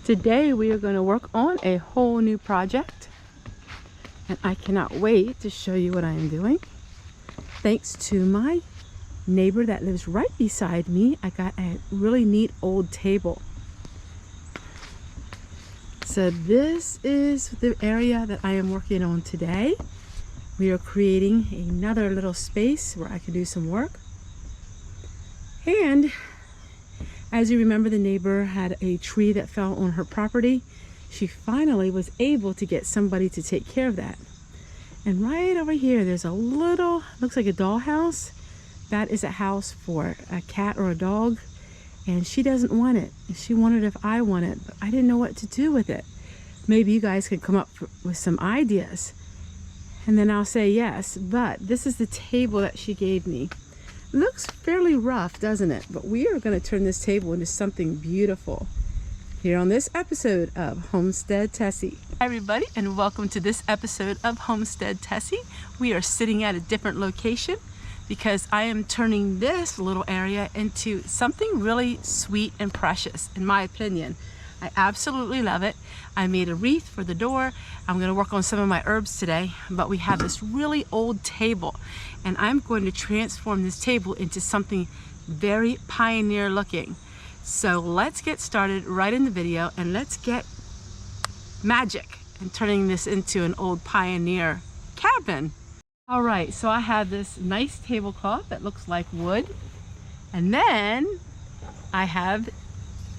Today we are going to work on a whole new project, and I cannot wait to show you what I am doing. Thanks to my neighbor that lives right beside me, I got a really neat old table. So this is the area that I am working on today. We are creating another little space where I can do some work. And as you remember, the neighbor had a tree that fell on her property. She finally was able to get somebody to take care of that. And right over here, there's a little, looks like a dollhouse. That is a house for a cat or a dog. And she doesn't want it. She wondered if I want it, but I didn't know what to do with it. Maybe you guys could come up with some ideas. And then I'll say yes. But this is the table that she gave me. It looks fairly rough, doesn't it? But we are going to turn this table into something beautiful here on this episode of Homestead Tessie. Hi everybody, and welcome to this episode of Homestead Tessie. We are sitting at a different location because I am turning this little area into something really sweet and precious, in my opinion. I absolutely love it. I made a wreath for the door. I'm going to work on some of my herbs today, but we have this really old table, and I'm going to transform this table into something very pioneer looking. So let's get started right in the video, and let's get magic and turning this into an old pioneer cabin. All right, so I have this nice tablecloth that looks like wood, and then I have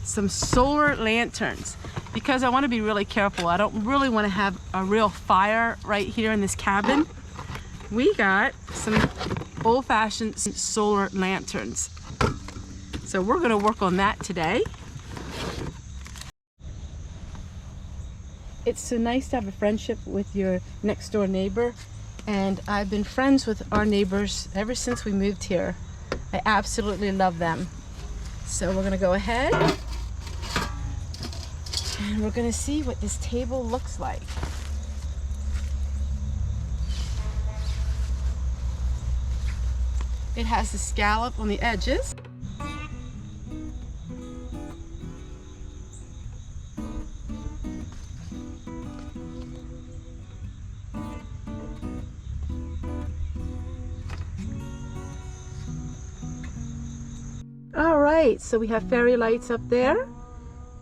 some solar lanterns because I want to be really careful. I don't really want to have a real fire right here in this cabin. We got some old-fashioned solar lanterns, so we're going to work on that today. It's so nice to have a friendship with your next door neighbor, and I've been friends with our neighbors ever since we moved here. I absolutely love them. So we're going to go ahead and we're going to see what this table looks like. It has the scallop on the edges. All right, so we have fairy lights up there,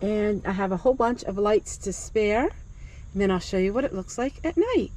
and I have a whole bunch of lights to spare, and then I'll show you what it looks like at night.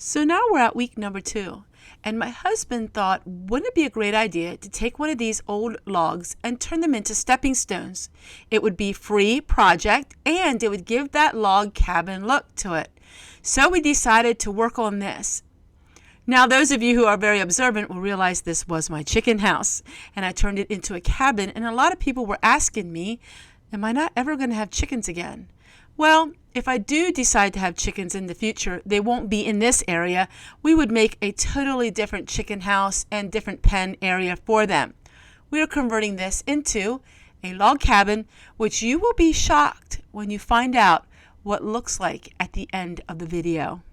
So now we're at week number 2, and my husband thought, wouldn't it be a great idea to take one of these old logs and turn them into stepping stones? It would be a free project, and it would give that log cabin look to it. So we decided to work on this. Now, those of you who are very observant will realize this was my chicken house, and I turned it into a cabin, and a lot of people were asking me, am I not ever going to have chickens again? Well, if I do decide to have chickens in the future, they won't be in this area. We would make a totally different chicken house and different pen area for them. We are converting this into a log cabin, which you will be shocked when you find out what it looks like at the end of the video.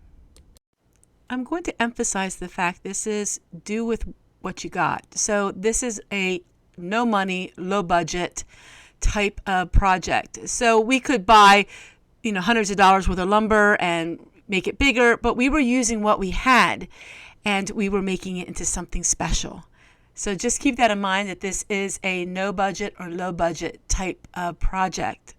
I'm going to emphasize the fact this is do with what you got. So this is a no money, low budget type of project. So we could buy hundreds of dollars worth of lumber and make it bigger, but we were using what we had and we were making it into something special. So just keep that in mind, that this is a no budget or low budget type of project.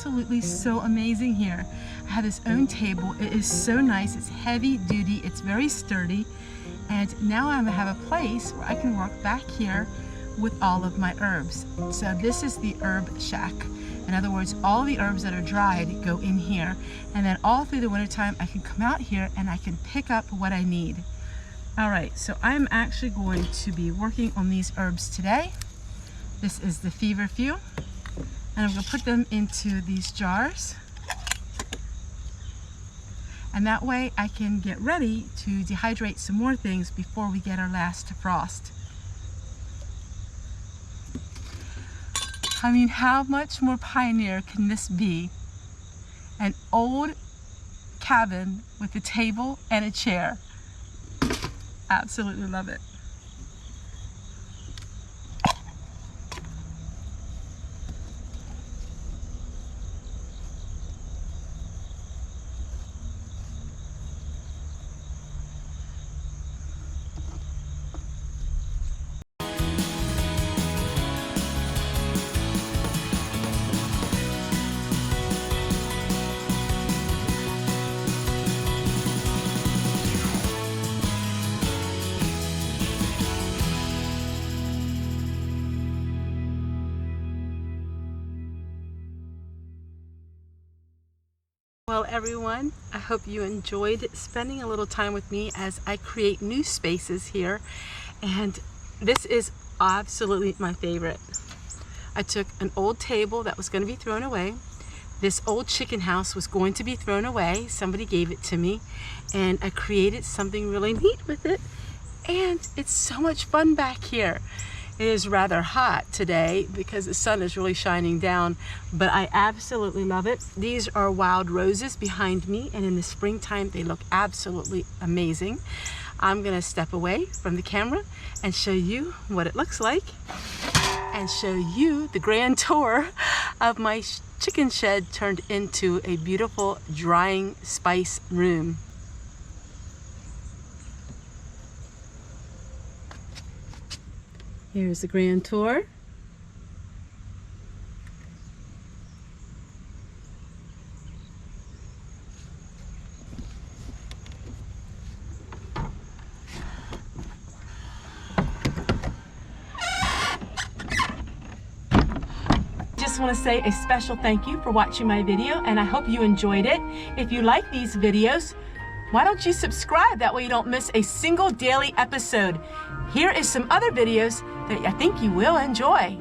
absolutely so amazing here. I have this own table. It is so nice. It's heavy duty. It's very sturdy. And now I have a place where I can work back here with all of my herbs. So this is the herb shack. In other words, all the herbs that are dried go in here. And then all through the wintertime, I can come out here and I can pick up what I need. All right, so I'm actually going to be working on these herbs today. This is the feverfew, and I'm going to put them into these jars. And that way I can get ready to dehydrate some more things before we get our last frost. I mean, how much more pioneer can this be? An old cabin with a table and a chair. Absolutely love it. Well everyone, I hope you enjoyed spending a little time with me as I create new spaces here, and this is absolutely my favorite. I took an old table that was going to be thrown away. This old chicken house was going to be thrown away. Somebody gave it to me, and I created something really neat with it, and it's so much fun back here. It is rather hot today because the sun is really shining down, but I absolutely love it. These are wild roses behind me, and in the springtime they look absolutely amazing. I'm gonna step away from the camera and show you what it looks like and show you the grand tour of my chicken shed turned into a beautiful drying spice room. Here's the grand tour. Just want to say a special thank you for watching my video, and I hope you enjoyed it. If you like these videos, why don't you subscribe? That way you don't miss a single daily episode. Here is some other videos that I think you will enjoy.